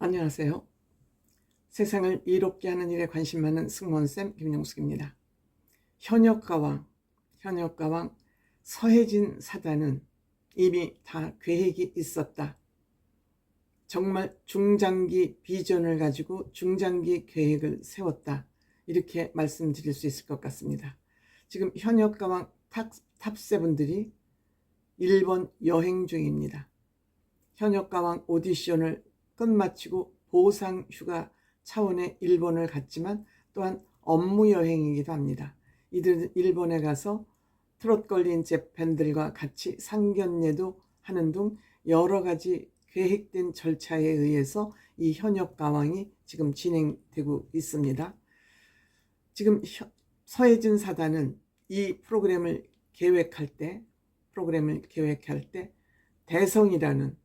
안녕하세요. 세상을 이롭게 하는 일에 관심 많은 승무원쌤 김용숙입니다. 현역가왕 서혜진 사단은 이미 다 계획이 있었다. 정말 중장기 비전을 가지고 중장기 계획을 세웠다. 이렇게 말씀드릴 수 있을 것 같습니다. 지금 현역가왕 탑7들이 일본 여행 중입니다. 현역가왕 오디션을 끝마치고 보상휴가 차원의 일본을 갔지만 또한 업무 여행이기도 합니다. 이들은 일본에 가서 트롯 걸린 재팬들과 같이 상견례도 하는 등 여러 가지 계획된 절차에 의해서 이 현역가왕이 지금 진행되고 있습니다. 지금 서혜진 사단은 이 프로그램을 계획할 때 대성이라는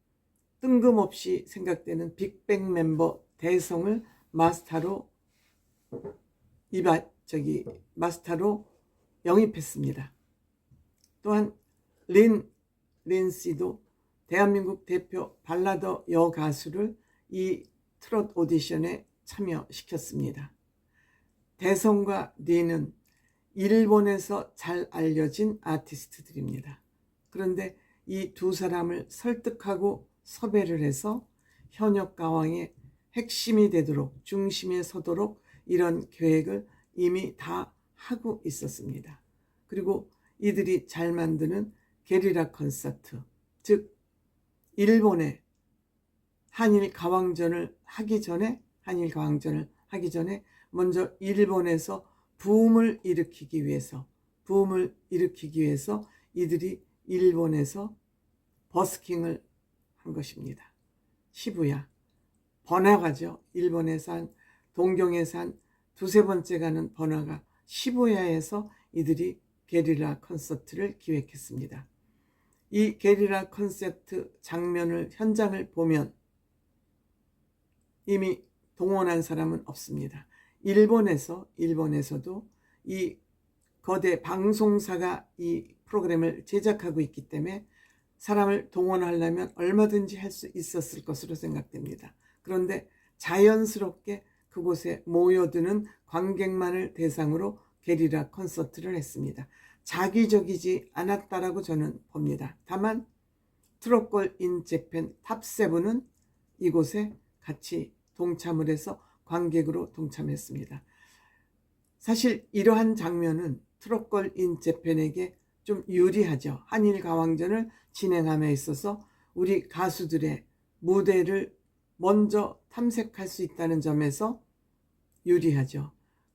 뜬금없이 생각되는 빅뱅 멤버 대성을 마스터로 영입했습니다. 또한 린 씨도 대한민국 대표 발라더 여가수를 이 트롯 오디션에 참여시켰습니다. 대성과 린은 일본에서 잘 알려진 아티스트들입니다. 그런데 이 두 사람을 설득하고 섭외를 해서 현역가왕의 핵심이 되도록, 중심에 서도록 이런 계획을 이미 다 하고 있었습니다. 그리고 이들이 잘 만드는 게리라 콘서트, 즉 일본에 한일 가왕전을 하기 전에 먼저 일본에서 붐을 일으키기 위해서 이들이 일본에서 버스킹을 한 것입니다. 시부야, 번화가죠. 일본에서 한 동경에서 한 두세 번째 가는 번화가 시부야에서 이들이 게릴라 콘서트를 기획했습니다. 이 게릴라 콘서트 현장을 보면 이미 동원한 사람은 없습니다. 일본에서도 이 거대 방송사가 이 프로그램을 제작하고 있기 때문에 사람을 동원하려면 얼마든지 할 수 있었을 것으로 생각됩니다. 그런데 자연스럽게 그곳에 모여드는 관객만을 대상으로 게리라 콘서트를 했습니다. 자기적이지 않았다라고 저는 봅니다. 다만 트롯걸 인 재팬 탑7은 이곳에 같이 동참을 해서 관객으로 동참했습니다. 사실 이러한 장면은 트롯걸 인 재팬에게 좀 유리하죠. 한일 가왕전을 진행함에 있어서 우리 가수들의 무대를 먼저 탐색할 수 있다는 점에서 유리하죠.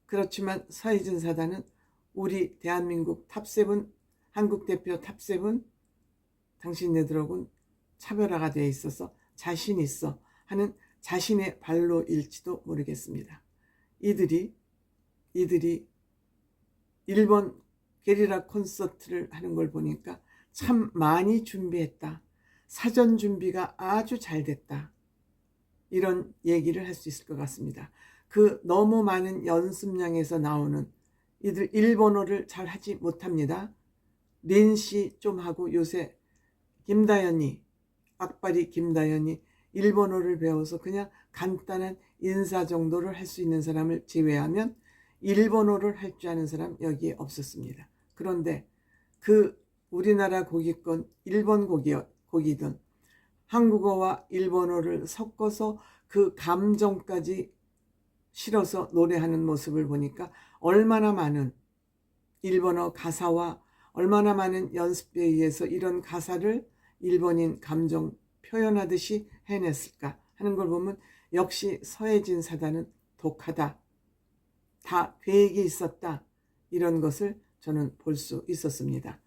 그렇지만 서혜진 사단은 우리 대한민국 탑7, 한국 대표 탑7, 당신네들하고는 차별화가 되어 있어서 자신 있어 하는 자신의 발로일지도 모르겠습니다. 이들이 일본 게리라 콘서트를 하는 걸 보니까 참 많이 준비했다. 사전 준비가 아주 잘 됐다. 이런 얘기를 할 수 있을 것 같습니다. 그 너무 많은 연습량에서 나오는 이들 일본어를 잘 하지 못합니다. 린씨 좀 하고 요새 악바리 김다연이 일본어를 배워서 그냥 간단한 인사 정도를 할 수 있는 사람을 제외하면 일본어를 할 줄 아는 사람 여기에 없었습니다. 그런데 그 우리나라 곡이건 일본 곡이든 한국어와 일본어를 섞어서 그 감정까지 실어서 노래하는 모습을 보니까 얼마나 많은 일본어 가사와 얼마나 많은 연습에 의해서 이런 가사를 일본인 감정 표현하듯이 해냈을까 하는 걸 보면 역시 서혜진 사단은 독하다. 다 계획이 있었다. 이런 것을 저는 볼 수 있었습니다.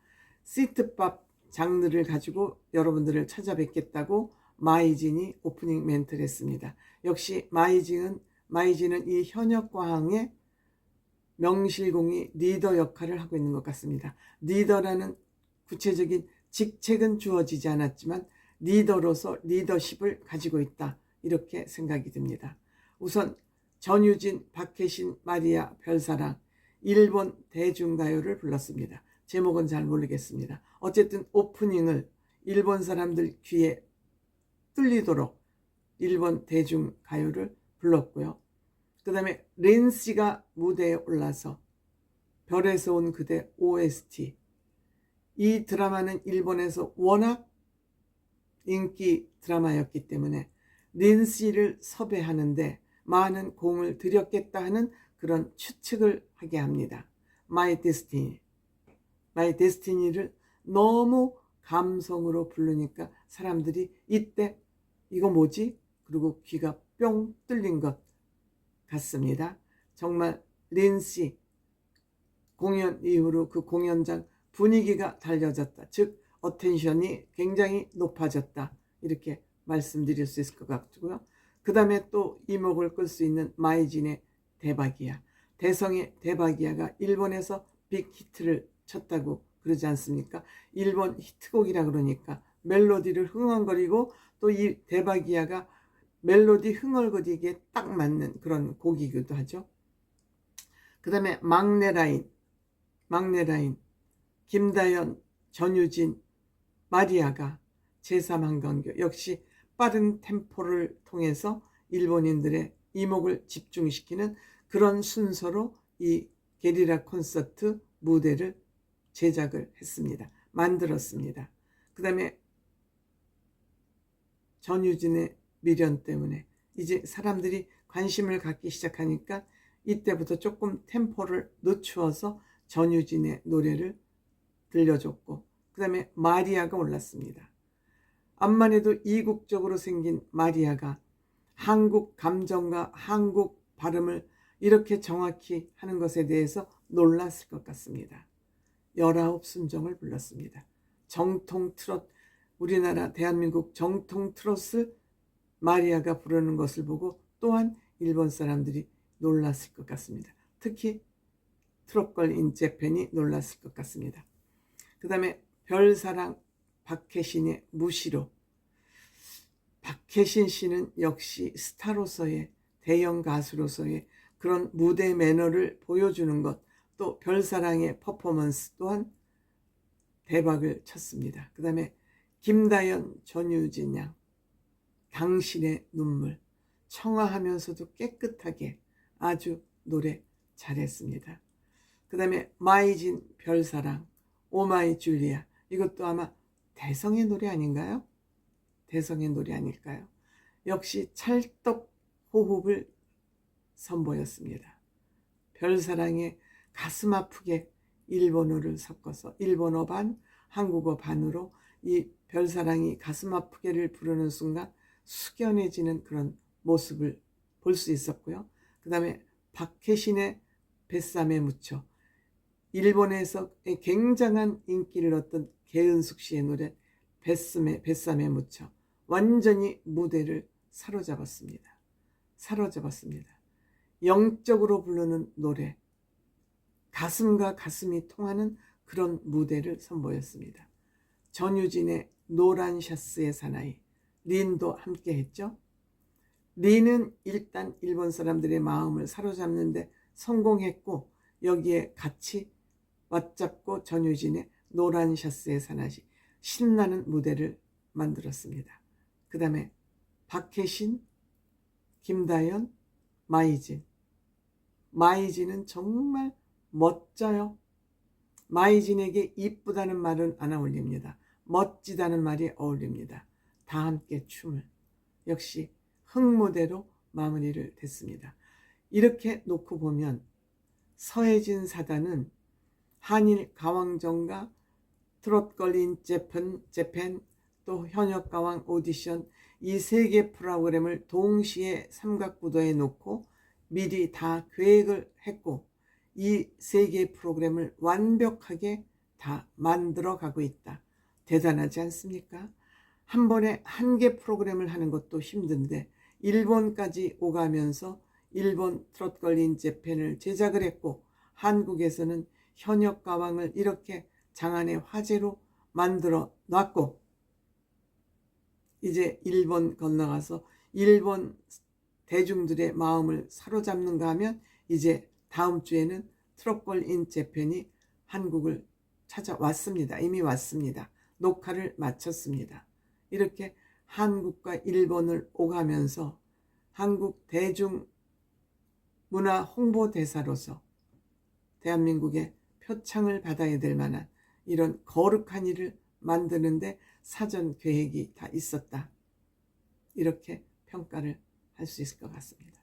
시트팝 장르를 가지고 여러분들을 찾아뵙겠다고 마이진이 오프닝 멘트를 했습니다. 역시 마이진은 이 현역과왕의 명실공히 리더 역할을 하고 있는 것 같습니다. 리더라는 구체적인 직책은 주어지지 않았지만 리더로서 리더십을 가지고 있다. 이렇게 생각이 듭니다. 우선 전유진, 박혜신, 마리아, 별사랑 일본 대중가요를 불렀습니다. 제목은 잘 모르겠습니다. 어쨌든 오프닝을 일본 사람들 귀에 뚫리도록 일본 대중가요를 불렀고요. 그 다음에 렌씨가 무대에 올라서 별에서 온 그대 OST, 이 드라마는 일본에서 워낙 인기 드라마였기 때문에 렌씨를 섭외하는데 많은 공을 들였겠다 하는 그런 추측을 하게 합니다. My Destiny를 너무 감성으로 부르니까 사람들이 이때 이거 뭐지? 그리고 귀가 뿅 뚫린 것 같습니다. 정말 린씨 공연 이후로 그 공연장 분위기가 달라졌다. 즉 어텐션이 굉장히 높아졌다. 이렇게 말씀드릴 수 있을 것 같고요. 그 다음에 또 이목을 끌 수 있는 마이진의 대박이야. 대성의 대박이야가 일본에서 빅히트를 쳤다고 그러지 않습니까? 일본 히트곡이라 그러니까 멜로디를 흥얼거리고 또 이 대박이야가 멜로디 흥얼거리기에 딱 맞는 그런 곡이기도 하죠. 그 다음에 막내 라인 김다연, 전유진, 마리아가 제3한강교 역시 빠른 템포를 통해서 일본인들의 이목을 집중시키는 그런 순서로 이 게리라 콘서트 무대를 제작을 했습니다. 만들었습니다. 그 다음에 전유진의 미련 때문에 이제 사람들이 관심을 갖기 시작하니까 이때부터 조금 템포를 늦추어서 전유진의 노래를 들려줬고 그 다음에 마리아가 올랐습니다. 암만 해도 이국적으로 생긴 마리아가 한국 감정과 한국 발음을 이렇게 정확히 하는 것에 대해서 놀랐을 것 같습니다. 19순정을 불렀습니다. 정통 트롯, 우리나라 대한민국 정통 트롯을 마리아가 부르는 것을 보고 또한 일본 사람들이 놀랐을 것 같습니다. 특히 트롯걸 인 재팬이 놀랐을 것 같습니다. 그 다음에 별사랑 박혜신의 무시로. 박혜신 씨는 역시 스타로서의 대형 가수로서의 그런 무대 매너를 보여주는 것, 또 별사랑의 퍼포먼스 또한 대박을 쳤습니다. 그 다음에 김다연, 전유진 양, 당신의 눈물, 청아하면서도 깨끗하게 아주 노래 잘했습니다. 그 다음에 마이진 별사랑, 오마이 줄리아, 이것도 아마 대성의 노래 아닌가요? 대성의 노래 아닐까요? 역시 찰떡 호흡을 선보였습니다. 별사랑에 가슴 아프게 일본어를 섞어서 일본어 반, 한국어 반으로 이 별사랑이 가슴 아프게를 부르는 순간 숙연해지는 그런 모습을 볼 수 있었고요. 그 다음에 박혜신의 뱃삼에 묻혀, 일본에서 굉장한 인기를 얻던 개은숙 씨의 노래 뱃삼에 묻혀 완전히 무대를 사로잡았습니다. 영적으로 부르는 노래, 가슴과 가슴이 통하는 그런 무대를 선보였습니다. 전유진의 노란 샤스의 사나이, 린도 함께 했죠. 린은 일단 일본 사람들의 마음을 사로잡는데 성공했고 여기에 같이 맞잡고 전유진의 노란 샤스의 사나이, 신나는 무대를 만들었습니다. 그 다음에 박혜신, 김다연, 마이진은 정말 멋져요. 마이진에게 이쁘다는 말은 안 어울립니다. 멋지다는 말이 어울립니다. 다 함께 춤을, 역시 흥무대로 마무리를 됐습니다. 이렇게 놓고 보면 서혜진 사단은 한일 가왕전과 트롯걸린 재팬, 또 현역가왕 오디션, 이 세 개 프로그램을 동시에 삼각구도에 놓고 미리 다 계획을 했고 이 세 개 프로그램을 완벽하게 다 만들어 가고 있다. 대단하지 않습니까? 한 번에 한 개 프로그램을 하는 것도 힘든데 일본까지 오가면서 일본 트롯걸린 재팬을 제작을 했고 한국에서는 현역가왕을 이렇게 장안의 화제로 만들어 놨고 이제 일본 건너가서 일본 대중들의 마음을 사로잡는가 하면 이제 다음 주에는 트롯걸인 재팬이 한국을 찾아왔습니다. 이미 왔습니다. 녹화를 마쳤습니다. 이렇게 한국과 일본을 오가면서 한국 대중문화 홍보대사로서 대한민국의 표창을 받아야 될 만한 이런 거룩한 일을 만드는데 사전 계획이 다 있었다. 이렇게 평가를 할 수 있을 것 같습니다.